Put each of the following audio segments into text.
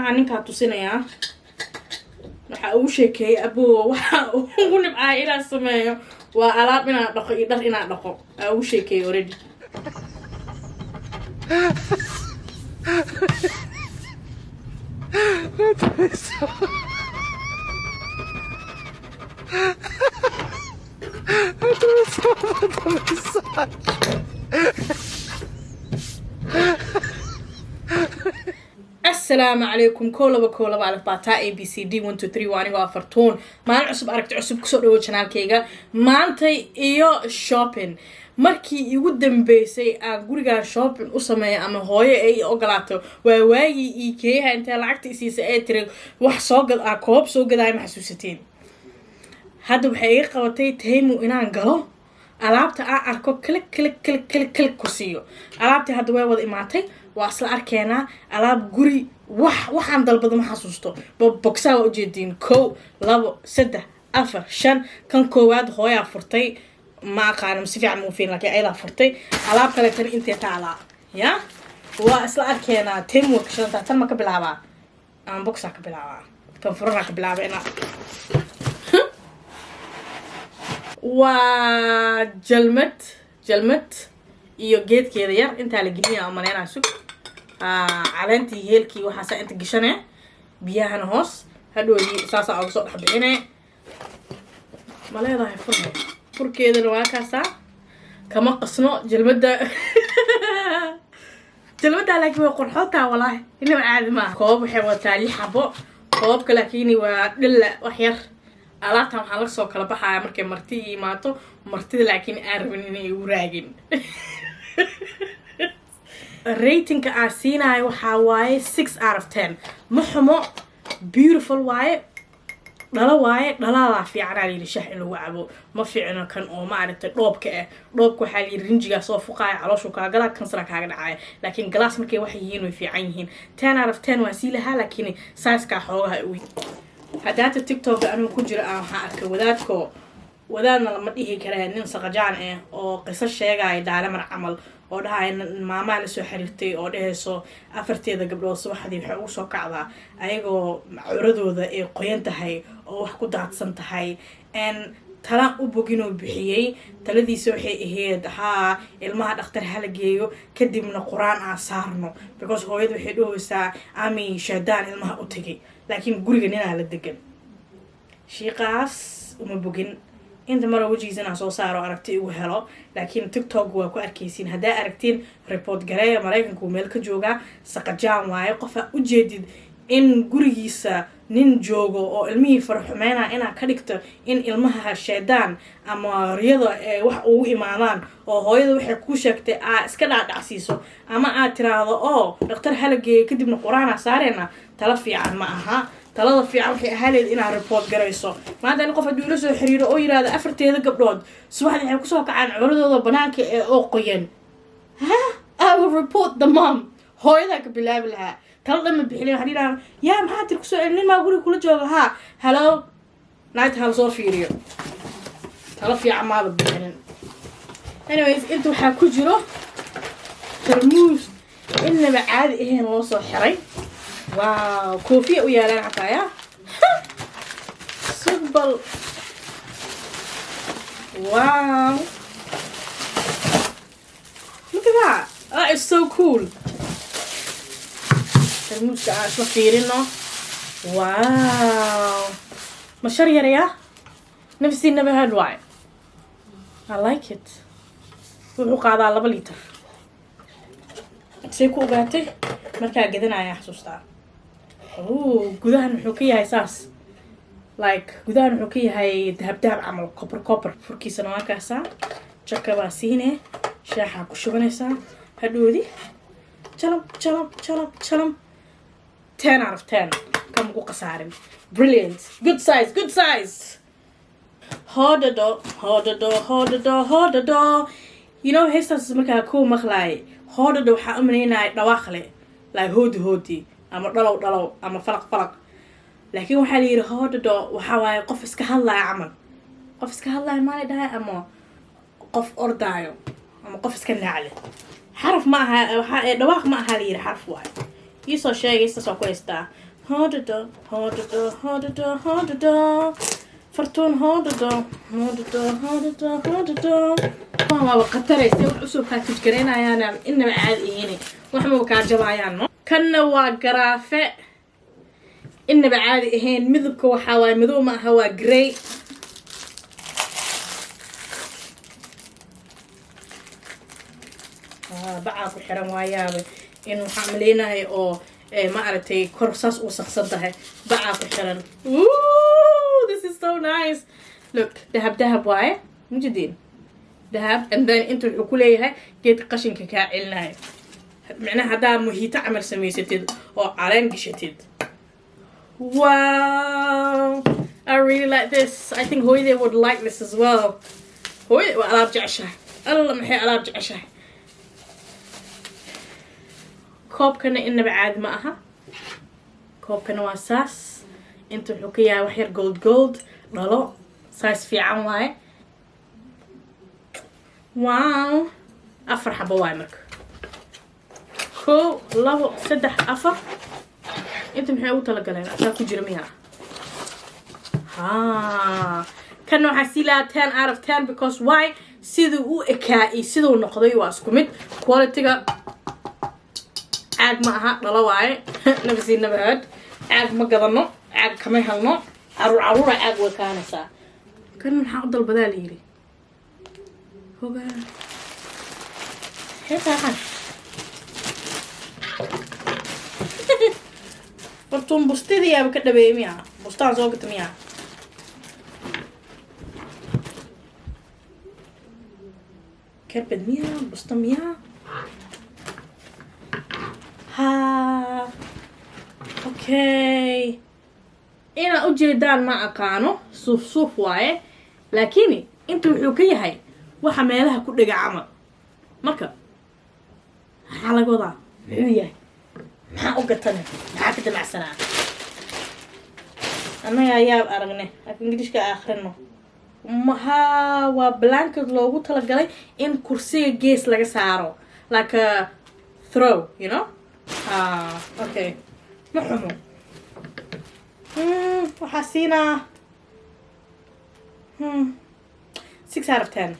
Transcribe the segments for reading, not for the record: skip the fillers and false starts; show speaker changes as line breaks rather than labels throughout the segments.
waxaan ninkaa tusinayaa waxa uu sheekay abo waxa uu nibcaa inaan sameeyo waa alaab inaan dhaqo iyo dhar inaan dhaqo uu sheekay already السلام عليكم كولبا على باتا A B C D 1 2 3 وانيغو أفرتون مالin cusub aragti cusub kusoo dhawo channelkayga maantay iyo shopping markii igu dambeysay aan guriga shopping u sameeyo ama hooyo ay ogolaato waa waagi IKEA inta lacagta isiisa ay tiri wax soo gad ah koob soo gaday ma xasuusateen hadda waxay iga qabatay Temu inaan galo alaabta aan arko klik ku siiyo alaabta hadda way wada imaatay waa isla arkeena alaab guri waxaan dalbado ma xasuusto boxaa u jeedin 1 2 3 4 5 kan koowaad hooyaa furtay ma aqaan si fiican mu fiin laakiin ayla furtay alaab kale tan intee taala ya waa isla arkeena Temu shanta tan ma ka bilaabaa aan boxaa ka bilaabaa tan furana ka bilaabaa ina waa jalmad iyo geedkeeda yar inta la geliyaa maleena sug caleenti heelkii waxa inta gashanay biyahana hoos hadhoodii saasa uga soo dhaxbixinay maleedahay furkeedana waa kaasa kama qasno jalmada laakiin waa qurxoota wallahi inaba caadi ma koob waxay wataa 6 xabo koobka laakiin waa dhilla wax yar alaabta waxaa la soo kala baxaya markay marti imaato martida laakiin aan rabin inay u raagin rating aan siinayo waxa waaye 6 out of 10 maxmo beautiful waaye dhalada fiican aan yiri shaah in lagu cabo ma fiicno kan oo ma aragtay dhoobka waxa la yiri rinjiga soo fuqaay calooshu ka gala kansar kaaga dhacay laakiin glass markay wax yihiin way fiican yihiin 10 out of 10 waa si laha laakiin size ka xoogaha u hadaata TikTok anu ku jira aan waxa arkay wadaadna lama dhihi karaan nin saqajaan oo qiso sheegay daalamar camal oo dhahay maama la soo xiriirtay oo dhahayso afarteeda gabdhood subaxdii waxa uu soo kacdaa ayagoo curadooda ay qoyan tahay oo wax ku daadsan tahay tala u bogino bixiyay taladiisa waxay ahayd ilmaha dhakhtar hala geeyo kadibna quraan aan saarno because hooyadu waxay dhahaysaa ami shaadaan ilmaha u tagay laakiin guriga ninaa la degan shiiqaas uma bogin inta mara wajigiisana soo saaro aragti ugu helo laakiin TikTok waa ku arkaysiin hadaa aragtiin report gareeya Mareykanku meel ka jooga saqajaan waaye qof u jeedid in gurigiisa nin joogo oo ilmihii farxumeena ina ka dhigto in ilmaha sheedaan ama riyada wax ugu imaadaan oo hooyada waxay ku sheegtay iska dhaadhacsiiso ama aad tiraahdo oo dhakhtar halageey kadibna quraana saarena tala fiican ma aha talada fiican waxay ahayd in aan report gareyso maanta in qof haduu la soo xiriiro oo yiraahdo afarteeda gabdhood subaxdii waxay ku soo kacaan curadooda banaanka oo qoyan I will report the mom hooyada ka bilaab laha tal lama bixilay waxa yiraahdo yaa maxaa tir ku soo celin ma guriga kula jooga hello night hal soo fiiriyo tala fiican ma bixinin anyways inta waxa ku jiro tarmuus inaba caadi ahayn loo soo xiray واو كوفية ويا لنا عطايا سبل واو look at that is so cool الموسى شو فيرينه واو مشاريع يا نفسي نبه هالواي I like it وحقا هذا 2 لتر سيكو قاتي marka gadanaya xasuustaa gudahan wuxuu ka yahay saas gudahan wuxuu ka yahay dahab camal copper furkiisana waa kaasa jakaba siine shaaxa ku shubanaysa hadhoodi chalam 10 out of 10 kam ku qasaarin brilliant good size hodado you know heestaas marka ku maqlay hodado waxa umaleynaa dhawaaqle hoodi ama dhalow ama falaq laakiin waxa la yiri hodado waxa waaye qof iska hadlaya camal qof iska hadlaya ma dhahay ama qof ordaayo ama qof iska naacay xarf ma aha waxa dhawaaq ma aha la yiri xarf waaye isoo sheegaysta soo ku haystaa هوددا هوددا هوددا هوددا فرتون هوددا هوددا هوددا هوددا ما بقتري سوي عصب كاتج كرينا يا نعم إنما عاديين وحنا وكاجبا يانو كنا وقرافة إنما عادي هين مذبك وحواي مذو ما هو جري بعض الحرام وياه إنه حاملينه أو ما أعرفتي كورساس وسخصتها بعض الحرام. Ooh, this is so nice. Look, ذهب واي موجودين ذهب and then أنتوا الحكوليها جيت قشن كعلناه معناها هذا مهيت عمل سميستيد أو علين قشتيد. Wow, I really like this. I think هوي they would like this as well. هوي وألعب جعشة الله محي ألعب جعشة. كوب كنا إنه بعد معها كوب كنا واساس انتو حكيها وحير جولد ضلو سايس في عام واي واو أفرح بوايمك كو لابو سدح أفر انتو محيو تلقلين أتاكو جرميها ها كانو حسيلا 10 out of 10 because why سيدو إكائي سيدو نقضي واسكمت كواليتيغا عاد معها ضلواي نفسي نبهد عاد ما قدرنا عاد كما هلنا عرورة عاد وكانسا كان من حق ضل بدال يري هو هيك هاي برتون بستي دي يا بكده بيميا بستان زوجة ميا كربد ميا بستان ميا ها اوكي انا ujeedaan ma aqaano suuf waaye laakiin inta wuxuu ka yahay waxa meelaha ku dhiga camal marka waxa laga wadaa wuxuu yahay maxaa u gatana maxaa ka damacsanaa anaga ayaa aragnay af ingiriiska akhrino maha waa blanket loogu talagalay in kursiga gees laga saaro like a throw you know okay محمو وحسينا 6 out of 10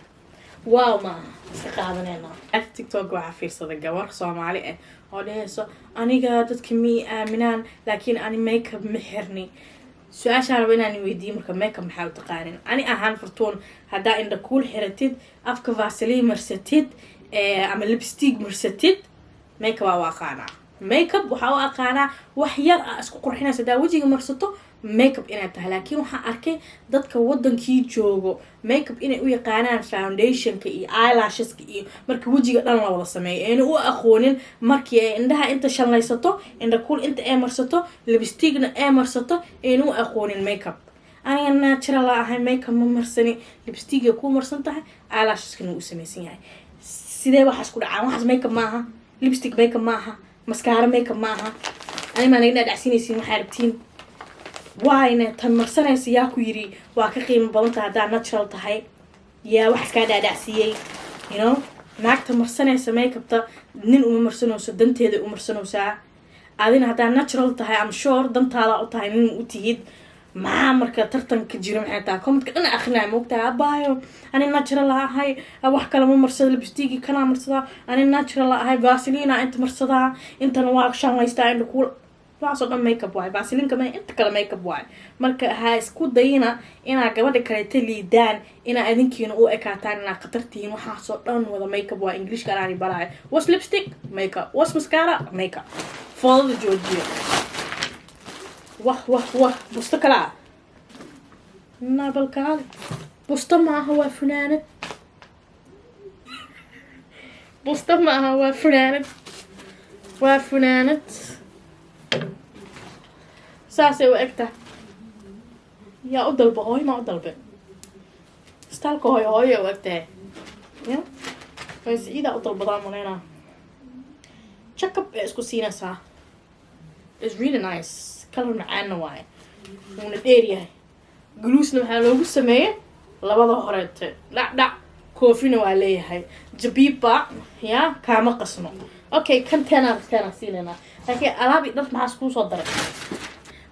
واو ما سقادنا على تيك توك وعفير صدق ور صومالي ودهسو انيغا ددك مي امنان لكن اني ميك اب محرني سؤال شان ويناني ويدي marka ميك اب maxaa u taqaanin ani ahaan fartoon hada inda cool xiratid afka vaseline marsatid ama lipstick marsatid ميك اب waa qaana ميك اب waxa uu aqaana wax yar isku qurxinaysa daa wajiga marsato ميك اب inay tahay laakiin waxa arkay dadka wadankii joogo ميك اب inay u yaqaanaan foundation ka iyo eyelashes ka iyo marka wajiga dhan la wada sameeyo ee uu aqoonin markii ay indhaha inta shanlaysato inda cool inta ay marsato lipstickna ay marsato ee uu aqoonin ميك اب aniga natural ahay ميك اب ma marsani lipstick ku marsan tahay eyelashes kana uu sameeysan yahay sidee waxaas ku dhacaan waxaas ميك اب maaha lipstick ميك اب maaha mascara ميك اب maaha ani ma naga dhacsiinaysiin waxa rabtiin waayna tan marsanaysa yaa ku yiri waa ka qiimo badan tahay hadaa natural tahay yaa wax iska dhaadhacsiyay you know naagta marsanaysa ميك اب ta nin uma marsanayso danteeda u marsanaysaa adina hadaa natural tahay am sure dantaada u tahay nin u tihid ma marka tartanka jiro maxay taa comment kana akhrina moogtaa baayo ani natural ahay wax kale ma marsado lipstick kana marsada ani natural ahay vaseline inta marsada intana waa shanlaysta inta ku waaso dhan make up waay vaseline kama inta kala make up waay marka ha isku dayna ina gabadha kale taliidaan ina adinkiina u ekaataan ina qatartiin waxa soo dhan wada make up waa english kalaani baraay was lipstick make up was mascara make up follow the Georgia واه بستكلا نابل كال بست معها وفنانة بست معها وفنانة ساسي وقتها يا أدل بهاي ما أدل به استالك هاي وقتها يا بس إذا أدل بضام مننا check up اسكو سينا سا it's really nice كلر معانا واي ونديريها جلوسنا waxaa loogu sameeyay labada horeete dhac koofina waa leeyahay jabiba ya kaama qasno okay kan tana siinana laakiin alaabi dad maxaa isku soo daray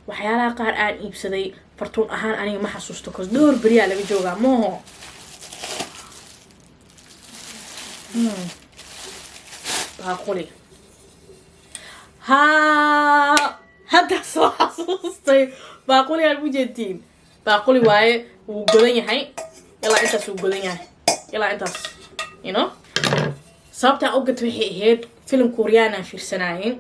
waxyaalaha qaar aan iibsaday fartuun ahaan aniga ma xasuusto cause dhowr beriyaa laga joogaa mooho baaquli hadda soo xasuustay baaquli aan ujeedtiin baaquli waaye wuu godan yahay ilaa intaas wuu godan yahay ilaa intaas you know sababtaa u gatay waxay ahayd filim koreaan aan fiirsanaayeen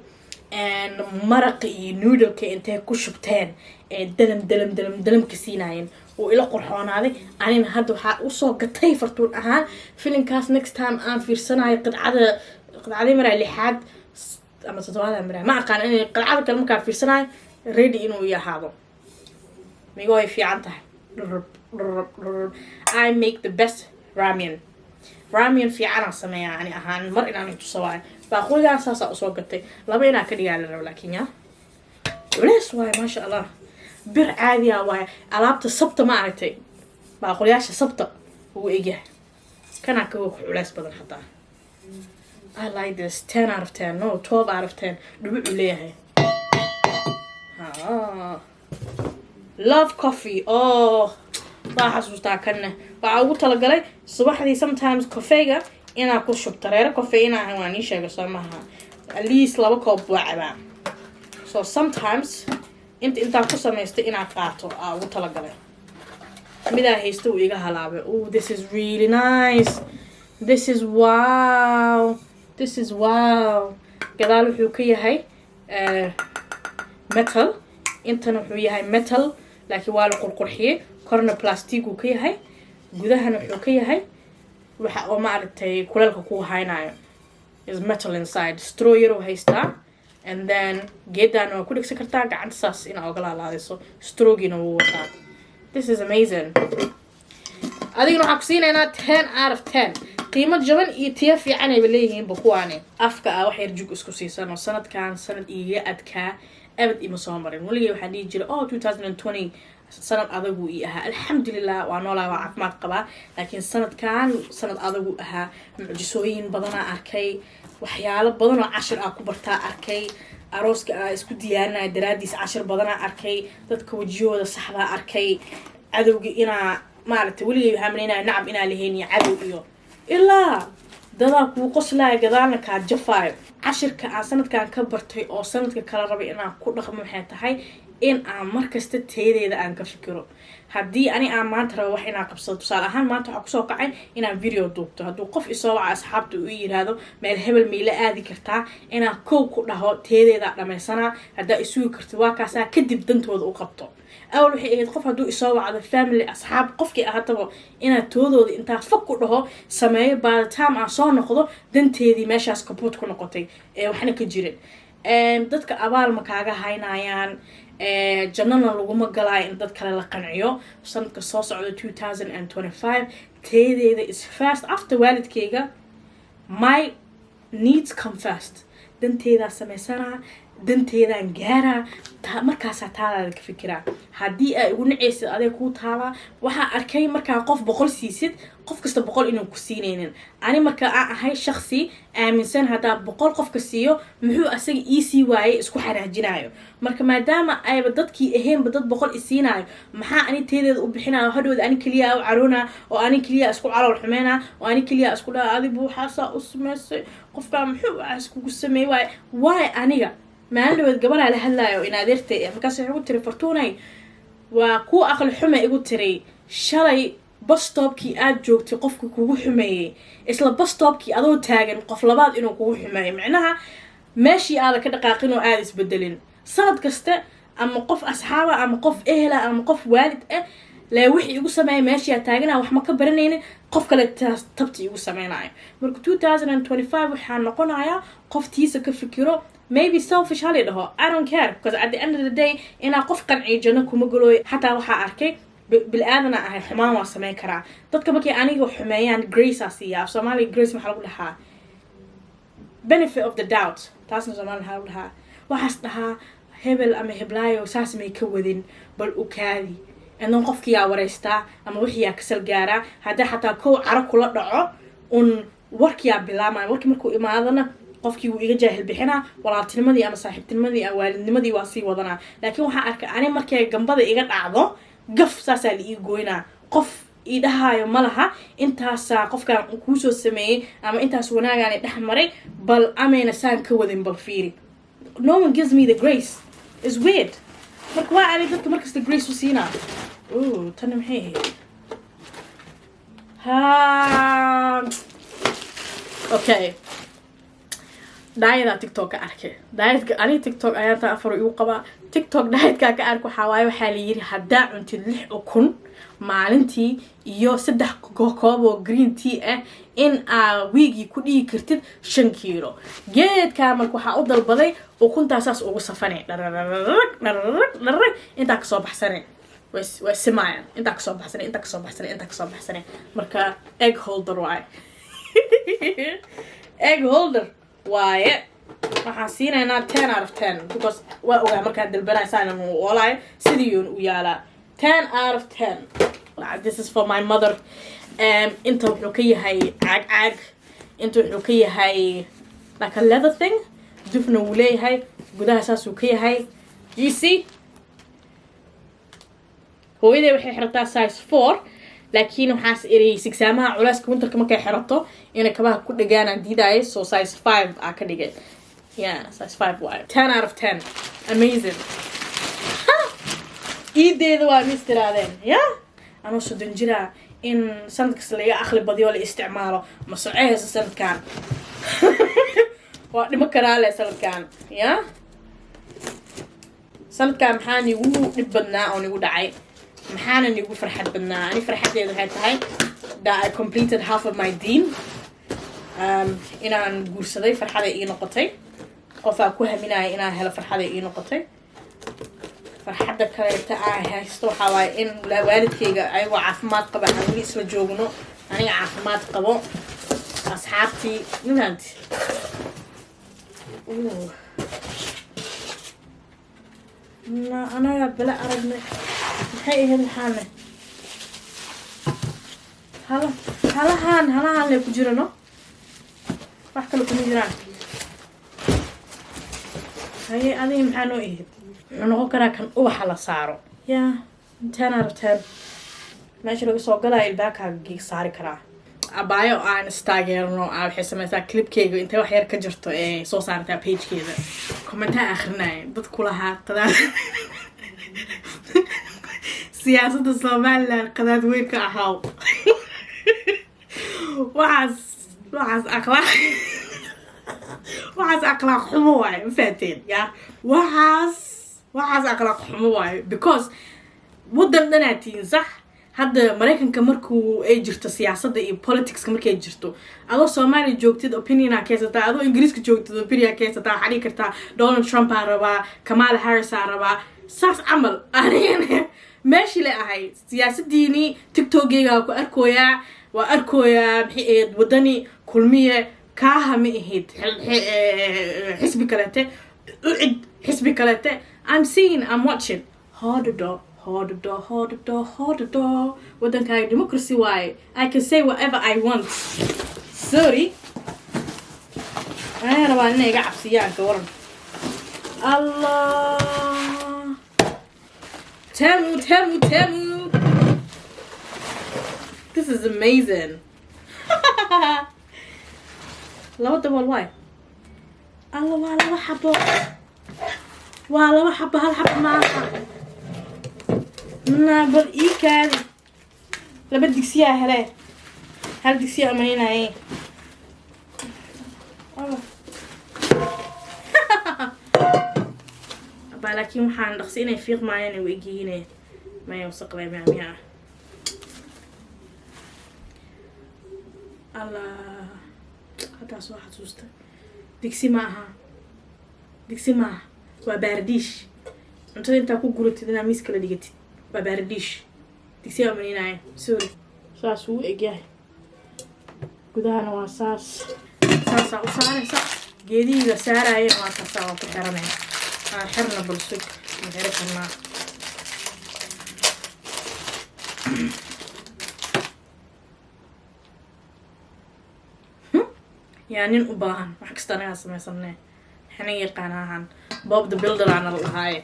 maraqi iyo noodleka intay ku shubteen ee dalam ka siinaayeen oo ila qurxoonaaday anina hadda waxaa usoo gatay fartuun ahaan filimkaas next time aan fiirsanayo qidcadii maraa lixaad ama toddobaad maraa ma aqaan inay qidcada kale markaa fiirsanayo ready inuu yahaado migo ay fiican tahay I make the best ramen fiican sameeyaa ani ahaan mar inaan tusawaay baaquligan saasa usoo gatay laba inaa ka dhigaa la rabo laakiin ya walaas waay ma sha Allah bir caadi ah waay alaabta sabta ma aragtay baaquliyaasha sabta uu egyahay kana ka walaas badan hataa I like this 10 out of 10 no 12 out of 10 dhubuc leeyahay love coffee baa xasuustaa kanna waxaa ugu talagalay subaxdii sometimes kofeega inaa ku shubto reero kofee inaa waan ii sheega soo maaha at least 2 koob waa cabaa so sometimes intaa ku samaystay inaa qaato aa ugu talagalay midaa haysta uu iga halaabay this is really nice this is wow gadaal wuxuu ka yahay metal intana wuxuu yahay metal laakiin waa la qurqurxiyay korna plastic uu ka yahay gudahana wuxuu ka yahay waxa oo maaragtay kuleelka ku haynayo is metal inside straw yar oo haystaa and then geedaan waa ku dhigsan kartaa gacanta saas inaa ogala laadayso strawgiina wuu wataa this is amazing adiguna waxaa ku siinaynaa 10 out of 10 qiimo jaban iyo tiya fiican ay leeyihiin kuwaani afka wax yar jug isku siisan oo sanadkan sanad iiga adkaa abad ima soo marin waligeey waxaan dhihi jiray 2020 sanad adagu ii ahaa alxamdulillah waa noolaa waa caafimaad qabaa laakiin sanadkan sanad adagu ahaa mucjisooyin badanaa arkay waxyaalo badan oo cashir ah ku bartaa arkay arooska ah isku diyaarinaya daraadiis cashir badanaa arkay dadka wajiyooda saxdaa arkay cadowga inaa maaragtay waligeey waxaa maleynaya nacab inaa lahayn iyo cadow iyo ilaa dadaa kuu qoslaya gadaalna kaa jafaayo cashirka aan sanadkan ka bartay oo sanadka kala rabay inaan ku dhaqmo waxay tahay in aan markasta teedeeda aan ka fikiro haddii ani aan maanta rabo wax inaan qabsado tusaale ahaan maanta waxaa kusoo kacay inaan video duubto hadduu qof isoo waca asxaabta uu yiraahdo meel hebel miila aadi kartaa inaan kow ku dhaho teedeeda dhamaysanaa haddaa isugi kartid waa kaasaa kadib dantooda u qabto awal waxay ahayd qof hadduu isoo wacdo family asxaab qofkii ahaataba inaad toodooda intaa fog ku dhaho sameeyo by the time aan soo noqdo danteedii meeshaas kabuud ku noqotay ee waxna ka jirin dadka abaal ma kaaga haynayaan jannana laguma galaayo in dad kale la qanciyo sanadka soo socda 2025 teedeeda is fast after waalidkayga my needs come first danteedaa samaysanaa danteedaan gaaraa markaasaa taadaada ka fikiraa haddii ay ugu nacaysid adeeg kuu taalaa waxaa arkay markaa qof 100 siisid qof kasta 100 inuu ku siinaynin ani markaa aan ahay shakhsi aaminsan haddaa 100 qofka siiyo muxuu asaga sii waayay isku xanaajinayo marka maadaama ayba dadkii ahaynba dad 100 isiinayo maxaa ani teedeeda u bixinayo hadhowda ani kaliya u caroona oo ani kaliya isku calool xumeena oo ani kaliya isku dhaa adigu waxaa u sameysay qofka muxuu isku sameeyay waay aniga maalin gabar la hadlaayo in adeertay markaas wuxuu ku tiri fartuunay waa ku aqal xume igu tiri shalay bus stopkii aad joogtay qofka kugu xumeeyay isla bus stopkii adoo taagan qof labaad inuu kugu xumeeyay macnaha meeshii aad ka dhaqaaqin oo aad isbedelin sanad kasta ama qof asxaaba ama qof ehla ama qof waalid la wixii igu sameeyay meeshii aad taagana wax ma ka baranaynin qof kale tabti igu sameeyay marka 2025 waxaa noqonayaa qoftiisa ka fikiro maybe selfish hali dhaho I don't care because at the end of the day ina qof qanciyo jana kuma galooy hataa waxa arkay bil aadana ahay xumaan waa sameyn karaa dadka markay aniga xumeeyaan grace asiya Soomaali grace maxaa lagu dhahaa benefit of the doubt taasna Soomaali maxaa lagu dhahaa waxaas dhahaa hebel ama heblaayo saas may ka wadin bal u kaadi inuu qofkii yaa wareystaa ama wixii yaa kasal gaara hadaa hataa koow caro kula dhaco un warkiya bilaama warkii markuu imaadana qofkii wuu iga jaahil bixinaa walaaltinimadii ama saaxiibtinimadii ama waalidnimadii waa sii wadanaa laakiin waxaan arkay ani markay gambada iga dhacdo gaf saasaa la ii gooynaa qof ii dhahaayo ma laha intaasaa qofkaan kuusoo sameeyey ama intaas wanaagaan dhex maray bal amayna saan ka wadin bal fiiri no one gives me the grace is weird marka waa ani dadka markasta grace u siinaa tana maxay ahayd okay diet TikTok ka arkay diet ani TikTok ayaa ta afar igu qaba TikTok diet ka arko xawaayo waxa la yiri hadaa cuntid 6 ukun maalintii iyo 3 koob oo green tea ah in weegi ku dhigi kartid 5 kilo geedka marka waxa u dalbaday ukuntaas ugu safanay inta ka soo baxsanay way simayaan inta ka soo baxsanay marka egg holder waay egg holder waaye waxaan siinaynaa 10 out of 10 because waa ogaa markaan dalbanaysaan walaay sidii u yaalaa 10 out of 10 this is for my mother inta wuxuu ka yahay caag inta wuxuu ka yahay like a leather thing dufna wuu leeyahay gudaha saasuu ka yahay you see hooyaday waxay xirataa size 4 laakiin waxaas erey sigsaamaha culeyska winterka markay xirato inay kabaha ku dhagaan diidaay so size 5 aa ka dhigay size 5 waa 10 out of 10 amazing ideeda waa mistiraadeen anoo soddon jira in sanadkas laga aqli badiyo la isticmaalo ma soceeysa sanadkan waa dhimo karaale sanadkan sanadkan maxaa nigu dhib badnaa oo nigu dhacay maxaana nigu farxad badnaa ani farxadeedu waxay tahay that I completed half of my deen inaan guursaday farxaday ii noqotay qofaa ku haminaya inaan helo farxaday ii noqotay farxadda kaleeta aan haysto waxaa waaye in waalidkayga ayagoo caafimaad qaba aan weli isla joogno aniga caafimaad qabo asxaabtii nimaanti anaga bala aragnay maxay ahayd maxaane halahaan lay ku jirano wax kale kuma jiraan haye adiga maxaa noo ahayd wuxuu noqon karaa kan ubaxa la saaro 10 out of 10 meesha laga soo galaya ilbaakaaga saari karaa abaayo aan istaageerno waxay samaysaa clipkeyga intay wax yar ka jirto ee soo saartaa pagekeeda commentaa akhrinaya dad kulahaa qadaad siyaasadda Soomaaliland qadaad weyn ka ahaaw waxaas akhlaaq xumo waay faateen waxaas akhlaaq xumo waay because wadan dhanaatiin sax hadda Mareykanka markuu ay jirto siyaasadda iyo politicska markay jirto adoo Soomaali joogtid opinion ka haysataa adoo Ingiriiska joogtid opinion ka haysataa xari kartaa Donald Trump raba Kamala Harris raba saas amal anigana meeshii la ahay siyaasadiini TikTok-gayga ku arkooyaa waa arkooyaa maxay wadani kulmiye kaaha ma ahid xisbi kalete I'm seeing I'm watching hold the door wadankaaga democracy waaye I can say whatever I want sorry أنا rabaa inay iga cabsiyaan ka waran Allah temu this is amazing laba dabal waay Allah waa laba xabo hal xabo maaha bal ii kaadi laba digsiyaa hele hal digsiyaa amaninaye baa laakiin waxaan dhaqsi inay fiiqmaayaan ay wegiine maya wasaqday maamiyaa Allah hadaas waa xasuusta digsi maaha waa baardiish cuntada intaa ku guratid inaa miis kala dhigatid waa baardiish digsi amaninaye sorry saas uu egyahay gudahana waa saasaa u saaraysa geedihiga saarayeen waa saasaa waa ku xiranaya xirna balsug maxiri karnaa yaa nin u baahan wax kasta anagaa samaysanee xina yaqaanahan Bob the Builder ana lahaay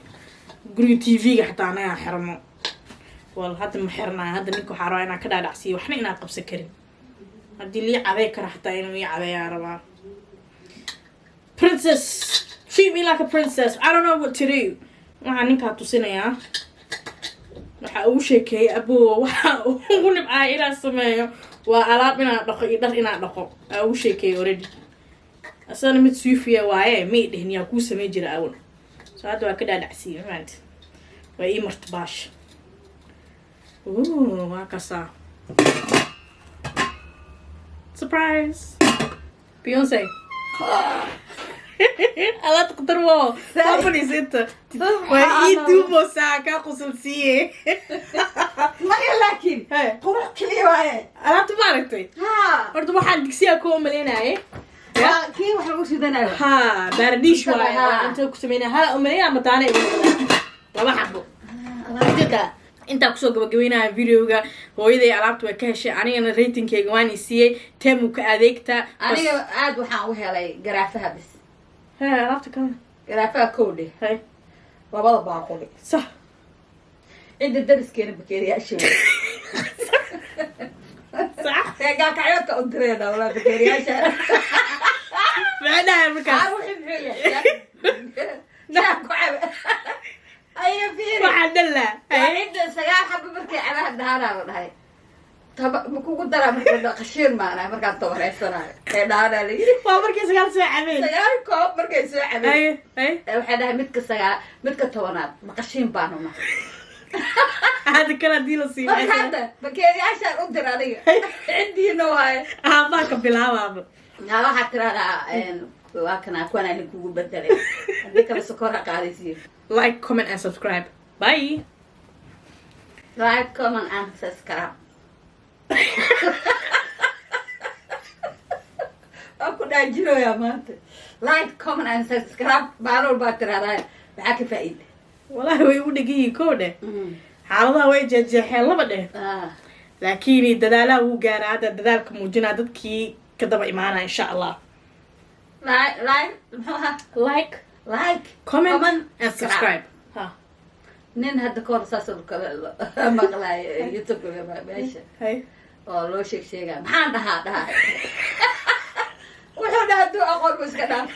guriga TV-ga xataa anagaa xirno wal hadda ma xirnaa hadda ninka waxaa rabaa inaan ka dhaadhacsiiyo waxna inaan qabsan karin haddii lii caday kara xataa inuu ii cadayaa rabaa princess treat me like a princess I don't know what to do waxaan ninkaa tusinayaa waxa ugu sheekeeyay aboo waxa ugu nibcaa inaan sameeyo waa alaab inaan dhaqo iyo dhar inaan dhaqo ugu sheekeeyay already asana mid suufiya waaye may dhihin yaa kuu samey jira awal so hadda waa ka dhaadhacsiiyo maanta waa ii martabaash waa kasaa surprise Beyonce ala taqdar wo company center waa ii duubo saa ka qusulsiye
laakiin qurux kaliya waaye
ala tabaartay horta waxaan digsiga ku umaleynaaye
kii wax lagu sidanayo
baradish waaye inta ku sameynaa hala umaleeyaa mataane laba xabo jida inta ku soo gabagabeynaa videoga hooyaday alaabta way ka heshay anigana ratingkeyga waan siiyay teemu ka adeegta
aniga aad waxaan u helay garaafaha bis
alaabta kale
garaafaha koodhe labada baaquli
صح
عند الدرس كان بكرياشة
صح
قال كعيوت أنترينا ولا بكرياشة
معناها مكان
أروح بحية ناكو عب أيه فيني
وحد الله
عند سجال حب بركي على الدهارة ولا هاي طب بكو قدرة مركز قشير معنا مركز طور السنة هذا لي
ما بركي سجال سوى عمل
سجال كوب مركز سوى عمل
أي أي
وحدها متك سجال متك طورات مقشين بانوما
هذا كلا دي لصيب
هذا بكيري عشان أقدر عليه عندي نوعي
هذاك بالهواء
هذا حتى أنا وكنا كنا نقول بدله هذيك السكر قاعدين
like comment and subscribe bye
like comment and subscribe أكو داجلو يا مات like comment and subscribe بارو باتر هذا بحكي فائدة
والله هو يودي كوده حالها وجه جحيل لبده لكن الدلالة هو جار هذا الدلالة كموجنا دكي كذا بإيمانه إن شاء الله
like
comment and subscribe ها
نين هذا كورس أصل مقلع يوتيوب ماشي
هاي
والله شيء محان ده وحنا هدو أقول بس كذا